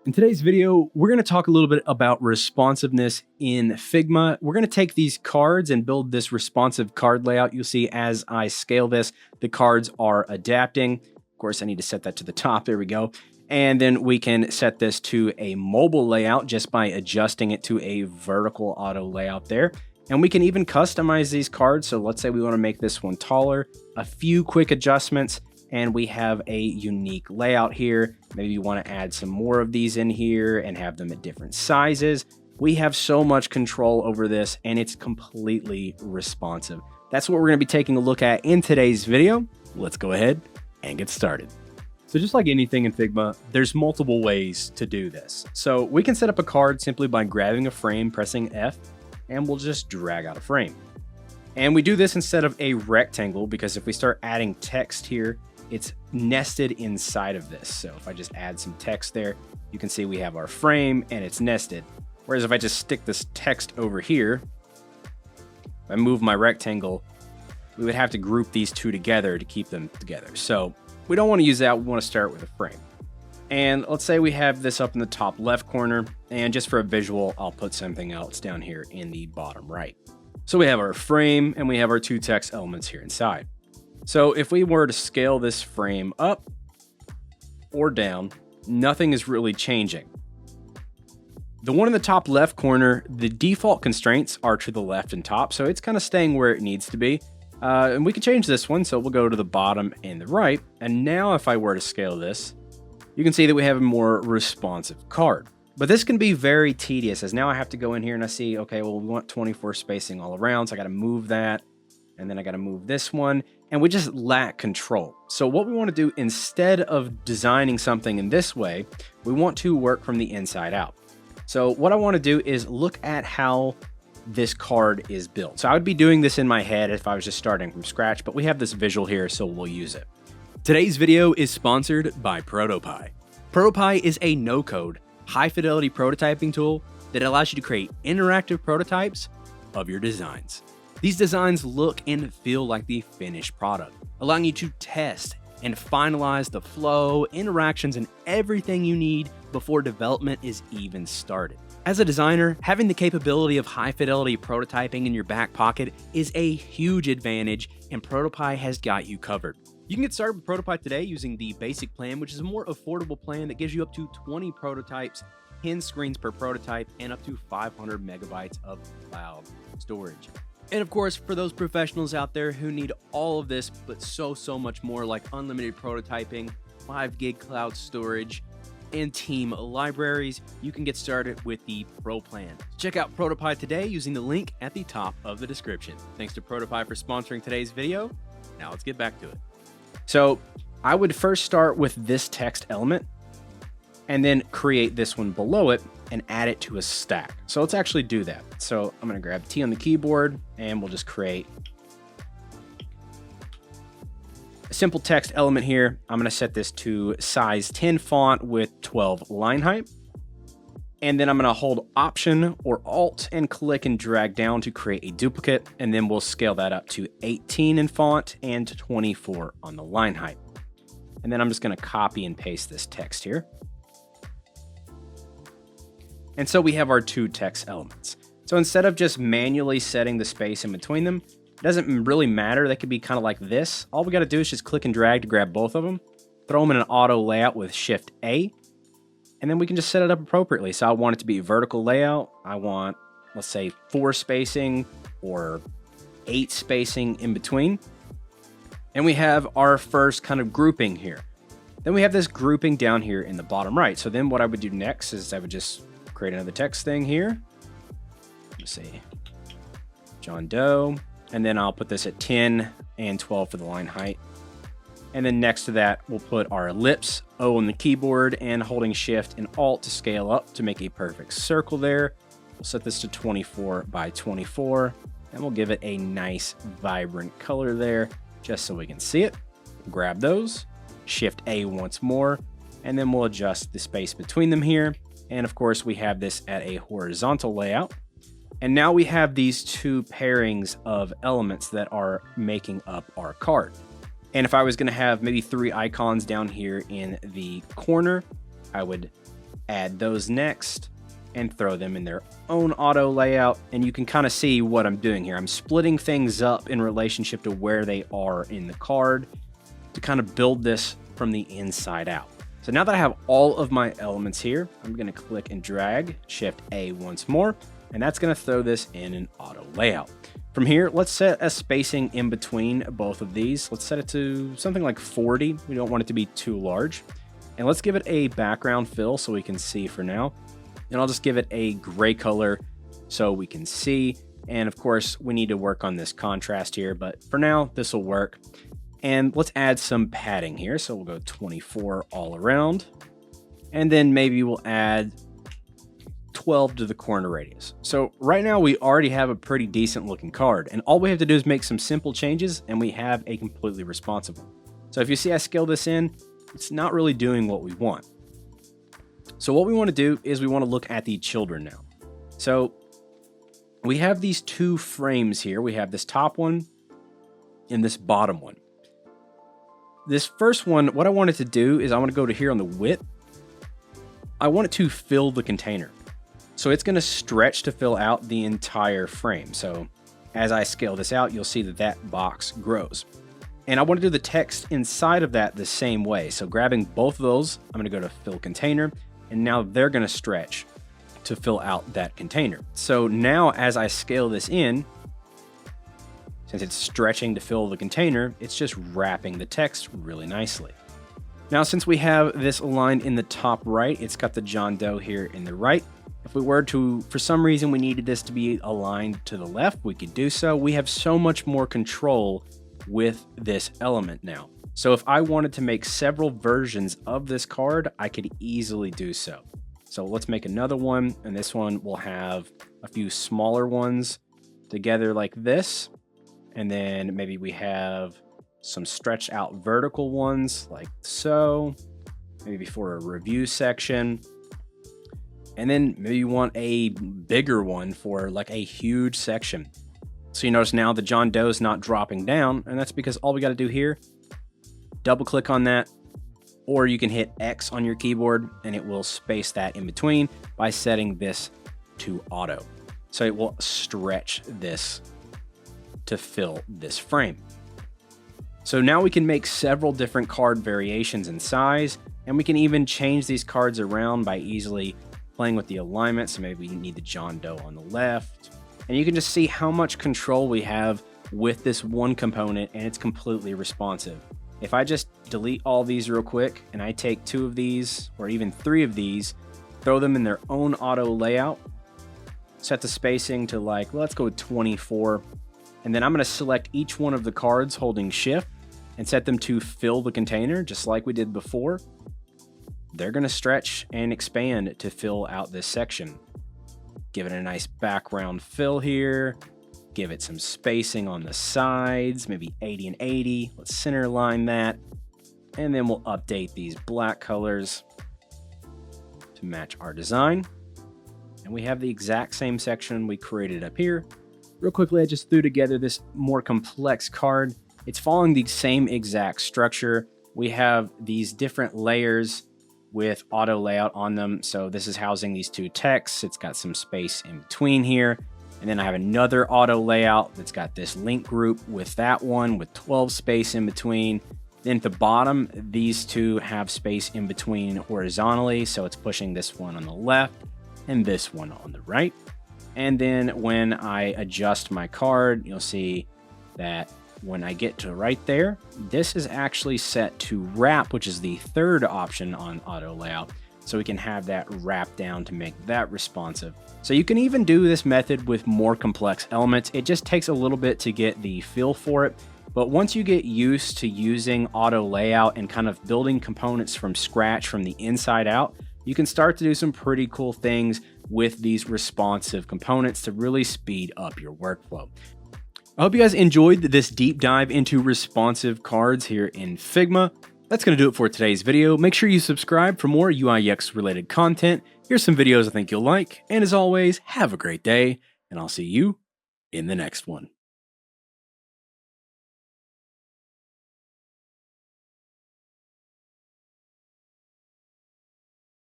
In today's video, we're going to talk a little bit about responsiveness in Figma. We're going to take these cards and build this responsive card layout. You'll see as I scale this, the cards are adapting. Of course, I need to set that to the top. There we go. And then we can set this to a mobile layout just by adjusting it to a vertical auto layout there. And we can even customize these cards. So let's say we want to make this one taller, a few quick adjustments, and we have a unique layout here. Maybe you want to add some more of these in here and have them at different sizes. We have so much control over this, and it's completely responsive. That's what we're going to be taking a look at in today's video. Let's go ahead and get started. So just like anything in Figma, there's multiple ways to do this. So we can set up a card simply by grabbing a frame, pressing F, and we'll just drag out a frame. And we do this instead of a rectangle because if we start adding text here, it's nested inside of this. So if I just add some text there, you can see we have our frame and it's nested. Whereas if I just stick this text over here, if I move my rectangle, we would have to group these two together to keep them together. So we don't want to use that. We want to start with a frame. And let's say we have this up in the top left corner. And just for a visual, I'll put something else down here in the bottom right. So we have our frame and we have our two text elements here inside. So if we were to scale this frame up or down, nothing is really changing. The one in the top left corner, the default constraints are to the left and top, so it's kind of staying where it needs to be. And we can change this one, so we'll go to the bottom and the right. And now if I were to scale this, you can see that we have a more responsive card. But this can be very tedious, as now I have to go in here and I see, okay, well, we want 24 spacing all around, so I got to move that. And then I got to move this one, and we just lack control. So what we want to do, instead of designing something in this way, we want to work from the inside out. So what I want to do is look at how this card is built. So I would be doing this in my head if I was just starting from scratch, but we have this visual here, so we'll use it. Today's video is sponsored by ProtoPie. ProtoPie is a no-code, high-fidelity prototyping tool that allows you to create interactive prototypes of your designs. These designs look and feel like the finished product, allowing you to test and finalize the flow, interactions, and everything you need before development is even started. As a designer, having the capability of high-fidelity prototyping in your back pocket is a huge advantage, and ProtoPie has got you covered. You can get started with ProtoPie today using the basic plan, which is a more affordable plan that gives you up to 20 prototypes, 10 screens per prototype, and up to 500 megabytes of cloud storage. And of course, for those professionals out there who need all of this, but so much more, like unlimited prototyping, 5 gig cloud storage, and team libraries, you can get started with the Pro Plan. Check out ProtoPie today using the link at the top of the description. Thanks to ProtoPie for sponsoring today's video. Now let's get back to it. So I would first start with this text element and then create this one below it and add it to a stack. So let's actually do that. So I'm going to grab T on the keyboard and we'll just create a simple text element here. I'm going to set this to size 10 font with 12 line height. And then I'm going to hold Option or Alt and click and drag down to create a duplicate. And then we'll scale that up to 18 in font and 24 on the line height. And then I'm just going to copy and paste this text here. And so we have our two text elements. So instead of just manually setting the space in between them, it doesn't really matter. They could be kind of like this. All we got to do is just click and drag to grab both of them, throw them in an auto layout with Shift A, and then we can just set it up appropriately. So I want it to be a vertical layout. I want, let's say, 4 spacing or 8 spacing in between. And we have our first kind of grouping here. Then we have this grouping down here in the bottom right. So then what I would do next is I would just create another text thing here. Let's see, John Doe, and then I'll put this at 10 and 12 for the line height. And then next to that, we'll put our ellipse, O on the keyboard, and holding Shift and Alt to scale up to make a perfect circle there. We'll set this to 24 by 24, and we'll give it a nice vibrant color there, just so we can see it. Grab those, Shift A once more, and then we'll adjust the space between them here. And of course, we have this at a horizontal layout. And now we have these two pairings of elements that are making up our card. And if I was going to have maybe 3 icons down here in the corner, I would add those next, and throw them in their own auto layout. And you can kind of see what I'm doing here. I'm splitting things up in relationship to where they are in the card to kind of build this from the inside out. So now that I have all of my elements here, I'm going to click and drag Shift A once more, and that's going to throw this in an auto layout. From here, let's set a spacing in between both of these. Let's set it to something like 40. We don't want it to be too large. And let's give it a background fill so we can see for now. And I'll just give it a gray color so we can see. And of course, we need to work on this contrast here, but for now, this will work. And let's add some padding here. So we'll go 24 all around. And then maybe we'll add 12 to the corner radius. So right now we already have a pretty decent looking card, and all we have to do is make some simple changes and we have a completely responsive one. So if you see I scale this in, it's not really doing what we want. So what we want to do is we want to look at the children now. So we have these two frames here. We have this top one and this bottom one. This first one, what I wanted to do is I want to go to here on the width. I want it to fill the container. So it's going to stretch to fill out the entire frame. So as I scale this out, you'll see that that box grows. And I want to do the text inside of that the same way. So grabbing both of those, I'm going to go to fill container, and now they're going to stretch to fill out that container. So now as I scale this in, since it's stretching to fill the container, it's just wrapping the text really nicely. Now, since we have this aligned in the top right, it's got the John Doe here in the right. If we were to, for some reason, we needed this to be aligned to the left, we could do so. We have so much more control with this element now. So if I wanted to make several versions of this card, I could easily do so. So let's make another one, and this one will have a few smaller ones together like this. And then maybe we have some stretched out vertical ones like so, maybe for a review section. And then maybe you want a bigger one for like a huge section. So you notice now the John Doe is not dropping down, and that's because all we got to do here, double click on that, or you can hit X on your keyboard and it will space that in between by setting this to auto. So it will stretch this to fill this frame. So now we can make several different card variations in size, and we can even change these cards around by easily playing with the alignment. So maybe we need the John Doe on the left, and you can just see how much control we have with this one component, and it's completely responsive. If I just delete all these real quick and I take 2 of these or even 3 of these, throw them in their own auto layout, set the spacing to like, let's go with 24. And then I'm going to select each one of the cards holding shift and set them to fill the container just like we did before. They're going to stretch and expand to fill out this section. Give it a nice background fill here. Give it some spacing on the sides, maybe 80 and 80. Let's center line that. And then we'll update these black colors to match our design. And we have the exact same section we created up here. Real quickly, I just threw together this more complex card. It's following the same exact structure. We have these different layers with auto layout on them. So this is housing these 2 texts. It's got some space in between here. And then I have another auto layout that's got this link group with that one with 12 space in between. Then at the bottom, these 2 have space in between horizontally. So it's pushing this one on the left and this one on the right. And then when I adjust my card, you'll see that when I get to right there, this is actually set to wrap, which is the 3rd option on auto layout. So we can have that wrap down to make that responsive. So you can even do this method with more complex elements. It just takes a little bit to get the feel for it. But once you get used to using auto layout and kind of building components from scratch from the inside out, you can start to do some pretty cool things with these responsive components to really speed up your workflow. I hope you guys enjoyed this deep dive into responsive cards here in Figma. That's going to do it for today's video. Make sure you subscribe for more UI/UX related content. Here's some videos I think you'll like. And as always, have a great day, and I'll see you in the next one.